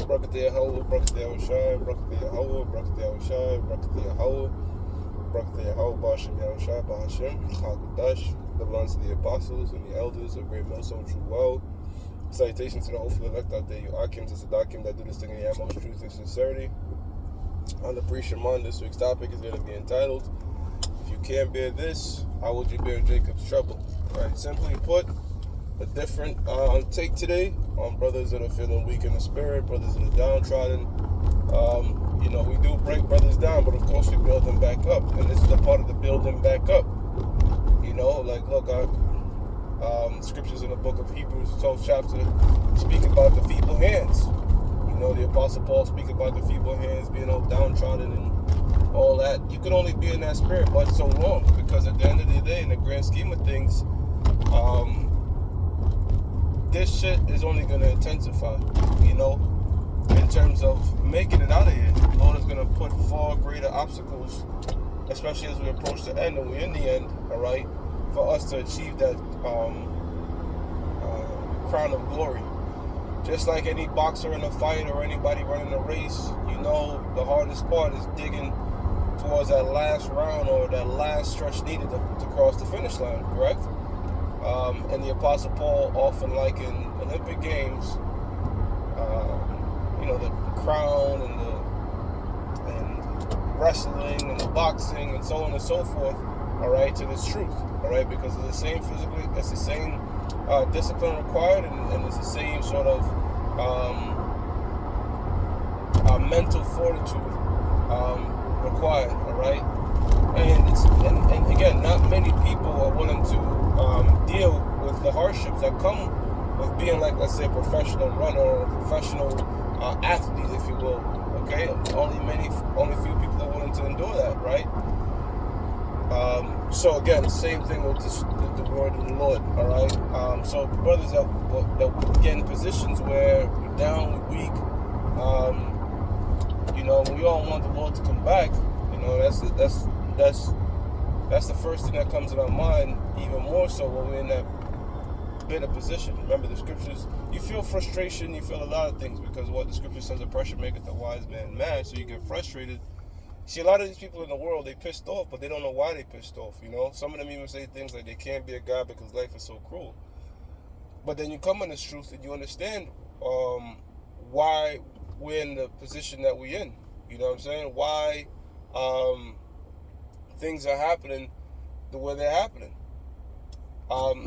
Brakateh Yahweh, Brakateh Yahushai, Brakateh Yahweh, Brakateh Yahushai, Brakateh Yahweh, Brakateh Yahweh, Ba'ashem Yahushai, Ba'ashem, Chagadash, the belongs to the apostles and the elders of Great Millstone True Well. Salutations to the hopeful elect out there, you Akim, to Sadakim that do this thing in the utmost truth and sincerity. On the pre-Shemon, this week's topic is going to be entitled, If You Can't Bear This, How Would You Bear Jacob's Trouble? Right? Simply put, a different take today on brothers that are feeling weak in the spirit, brothers that are downtrodden. We do break brothers down, but of course we build them back up, and this is a part of the building back up. Scriptures in the book of Hebrews, 12th chapter, speak about the feeble hands. The Apostle Paul speak about the feeble hands being all downtrodden and all that. You can only be in that spirit but so long, because at the end of the day, in the grand scheme of things, this shit is only going to intensify, in terms of making it out of here. The Lord is going to put far greater obstacles, especially as we approach the end, and we're in the end, all right, for us to achieve that crown of glory. Just like any boxer in a fight or anybody running a race, the hardest part is digging towards that last round or that last stretch needed to cross the finish line, correct? And the Apostle Paul, often like in Olympic Games, the crown and wrestling and the boxing and so on and so forth, all right, to this truth, all right, because it's the same it's the same discipline required, and it's the same sort of mental fortitude required, all right, and again, not many people are willing to deal with the hardships that come with being, like, let's say, a professional runner or a professional athlete, if you will. Okay, only few people are willing to endure that, right? So again, same thing with the word of the Lord. All right. So brothers that get in positions where we're down, we're weak. We all want the Lord to come back. That's the first thing that comes in our mind. Even more so when we're in that better position. Remember the scriptures. You feel frustration. You feel a lot of things, because what the scripture says, the pressure maketh the wise man mad. So you get frustrated. See, a lot of these people in the world, they pissed off, but they don't know why they pissed off. Some of them even say things like they can't be a God because life is so cruel. But then you come in this truth and you understand why we're in the position that we're in. You know what I'm saying? Why things are happening the way they're happening.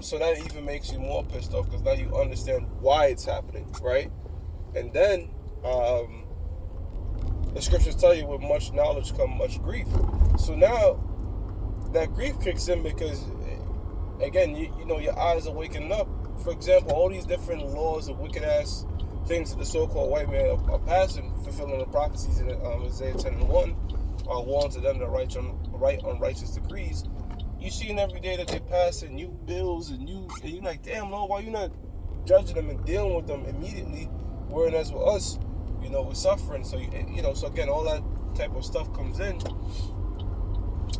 So that even makes you more pissed off, because now you understand why it's happening, right? And then the scriptures tell you, with much knowledge come much grief. So now that grief kicks in, because again, your eyes are waking up. For example, all these different laws of wicked ass things that the so-called white man are passing, fulfilling the prophecies in Isaiah 10:1, are warned to them that write unrighteous decrees. You seeing every day that they passing new bills, and you're like, damn, Lord, why you not judging them and dealing with them immediately? Whereas with us, we're suffering. So so again, all that type of stuff comes in,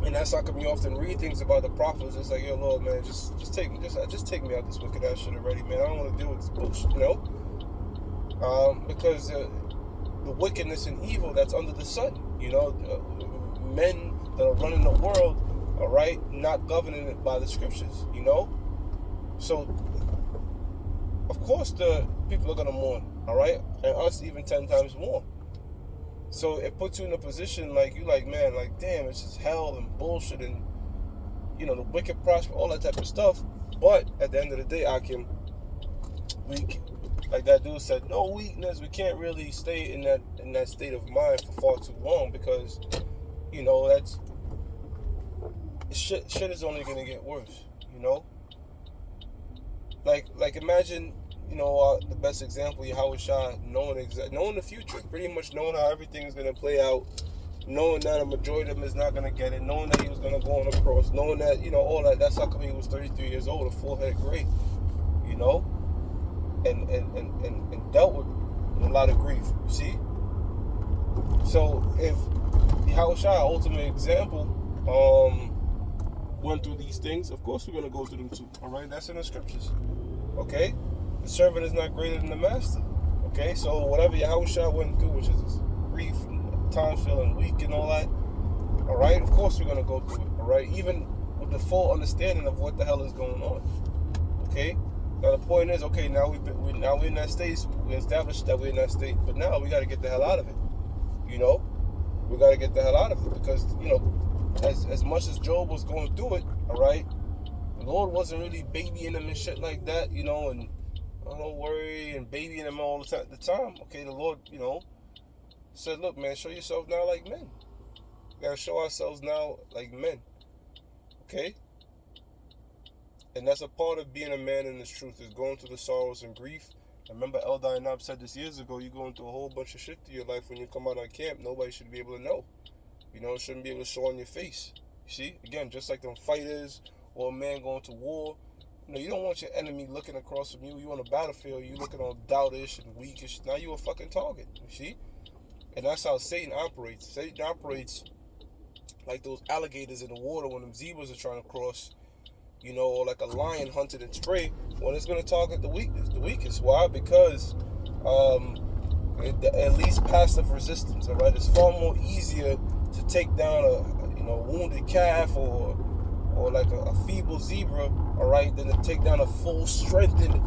and that's how come you often read things about the prophets. It's like, yo, Lord, man, just take me out this wicked ass shit already, man. I don't want to deal with this bullshit, because the wickedness and evil that's under the sun, men that are running the world, all right, not governing it by the scriptures, So, of course, the people are going to mourn, all right? And us even 10 times more. So it puts you in a position like, man, like, damn, it's just hell and bullshit and, the wicked prosper, all that type of stuff. But at the end of the day, Akim, like that dude said, no weakness. We can't really stay in that state of mind for far too long, because, that's... Shit is only gonna get worse, Like imagine, the best example, Yahushua, knowing the future, pretty much knowing how everything is gonna play out, knowing that a majority of them is not gonna get it, knowing that he was gonna go on the cross, knowing that, all that. That's how come he was 33 years old, a full-head gray, and dealt with a lot of grief. See, so if Yahushua, ultimate example, went through these things, of course we're going to go through them too. All right, that's in the scriptures. Okay, the servant is not greater than the master. Okay, so whatever Yahushua went through, which is grief, and times feeling weak and all that, all right, of course we're going to go through it, all right, even with the full understanding of what the hell is going on. Okay, now the point is, okay, now we're in that state. We established that we're in that state, but now we got to get the hell out of it. You know, we got to get the hell out of it, because as much as Job was going through it, all right, the Lord wasn't really babying him and shit like that, and don't worry and babying him all the time. Okay, the Lord, said, look, man, show yourself now like men. We gotta show ourselves now like men. Okay. And that's a part of being a man in this truth, is going through the sorrows and grief. I remember Eldar and Nab said this years ago, you're going through a whole bunch of shit through your life. When you come out of camp, nobody should be able to know. It shouldn't be able to show on your face. You see? Again, just like them fighters or a man going to war. You don't want your enemy looking across from you. You on a battlefield, you looking all doubtish and weakish. Now you a fucking target. You see? And that's how Satan operates. Satan operates like those alligators in the water when them zebras are trying to cross. Or like a lion hunted its prey, when it's going to target the weakest. Why? Because at least passive resistance, all right? It's far more easier to take down a wounded calf or like a feeble zebra, all right, than to take down a full strengthened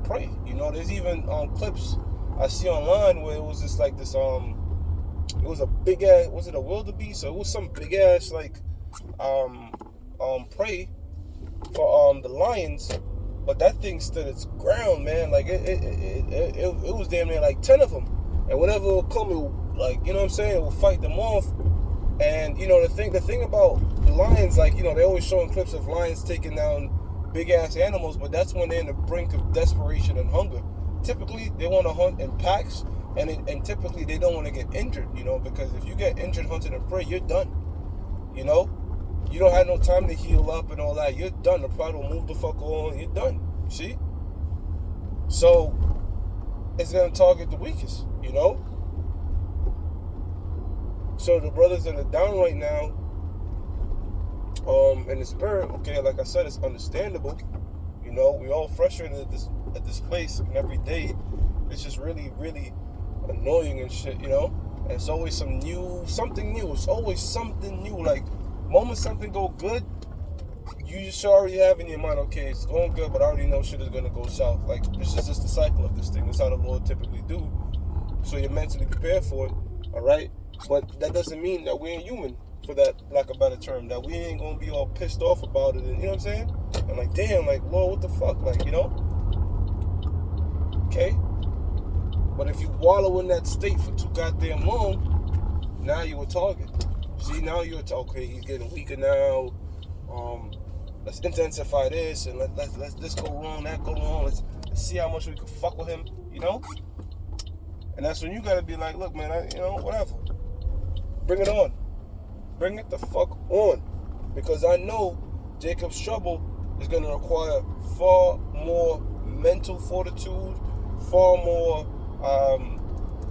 prey. There's even clips I see online where it was just like this, it was a big ass, was it a wildebeest? So it was some big ass like prey for the lions, but that thing stood its ground, man. Like it was damn near like 10 of them, and whenever it would come, it would, it would fight them off. And the thing about the lions, they always showing clips of lions taking down big ass animals, but that's when they're in the brink of desperation and hunger. Typically they want to hunt in packs, and typically they don't want to get injured, because if you get injured hunting a prey, you're done. You don't have no time to heal up and all that. You're done. The pride will move the fuck on. You're done. See? So, it's going to target the weakest, So, the brothers that are down right now, in the spirit, okay, like I said, it's understandable. We all frustrated at this place, and every day, it's just really, really annoying and shit, And it's always something new. It's always something new, like, moment something go good, you should already have in your mind, okay, it's going good, but I already know shit is going to go south. Like, this is just the cycle of this thing. That's how the Lord typically do. So you're mentally prepared for it, all right? But that doesn't mean that we ain't human, for that lack of a better term, that we ain't going to be all pissed off about it, and you know what I'm saying? And like, damn, like, Lord, what the fuck? Like, Okay? But if you wallow in that state for too goddamn long, now you a target. See, now you're okay, he's getting weaker now. Let's intensify this, and let's this go wrong, that go wrong. Let's see how much we can fuck with him, And that's when you gotta be like, look, man, whatever. Bring it on. Bring it the fuck on. Because I know Jacob's trouble is gonna require far more mental fortitude, far more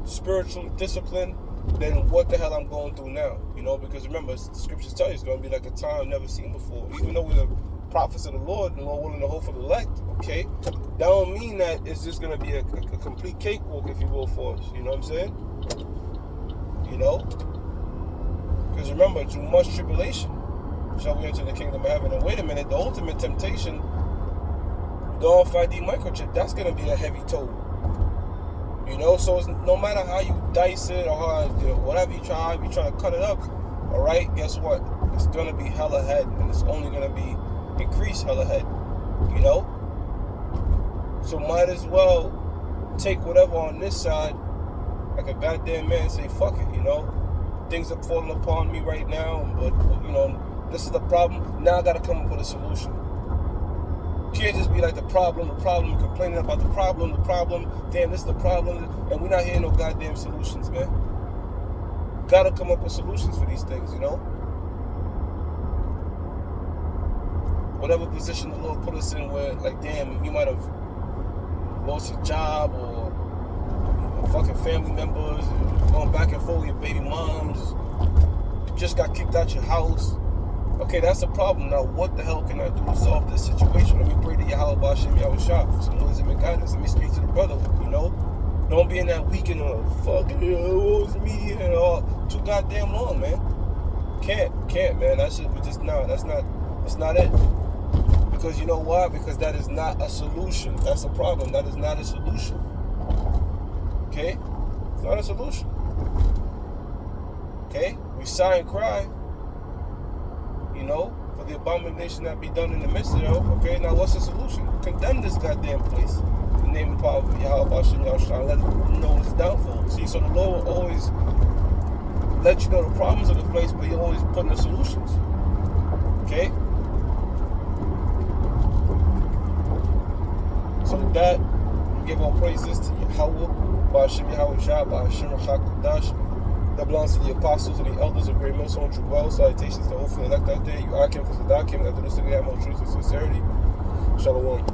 spiritual discipline than what the hell I'm going through now, because remember, the scriptures tell you it's going to be like a time never seen before. Even though we're the prophets of the Lord, and Lord willing to hope for the elect, okay, that don't mean that it's just going to be a complete cakewalk, if you will, for us. You know what I'm saying? Because remember, through much tribulation shall we enter the kingdom of heaven. And wait a minute, the ultimate temptation, the RFID microchip, that's going to be a heavy toll. So it's, no matter how you dice it or how whatever you try to cut it up, all right, guess what? It's going to be hell ahead, and it's only going to be increased hell ahead, So might as well take whatever on this side, like a goddamn man, and say, fuck it, Things are falling upon me right now, but, this is the problem. Now I got to come up with a solution. Can't just be like the problem, complaining about the problem, damn, this is the problem, and we're not hearing no goddamn solutions, man. Gotta come up with solutions for these things, Whatever position the Lord put us in where, like, damn, you might have lost your job or fucking family members, going back and forth with your baby moms, just got kicked out your house. Okay, that's a problem. Now, what the hell can I do to solve this situation? Let me pray to Yahweh Bashem Yahushua for some wisdom and guidance. Let me speak to the brother, Don't be in that weekend of fucking it was me and all too goddamn long, man. Can't, man. That shit, we just not. It's not it. Because you know why? Because that is not a solution. That's a problem. That is not a solution. Okay? It's not a solution. Okay? We sigh and cry, you know, for the abomination that be done in the midst of it. Okay? Now what's the solution? Condemn this goddamn place. In the name and power of Yahweh Hashem Yahushua. Let them know its downfall. See, so the Lord will always let you know the problems of the place, but He always put in the solutions. Okay? So with that, we give all praises to Yahweh, Ba'ashem Yahweh Shah, Ba'ashem HaKadosh. That belongs to the apostles and the elders of Great Millstone True Well. Salutations to hopefully elect out there. You Akim for Sadakim, that do this to the utmost truth and sincerity. Shalom.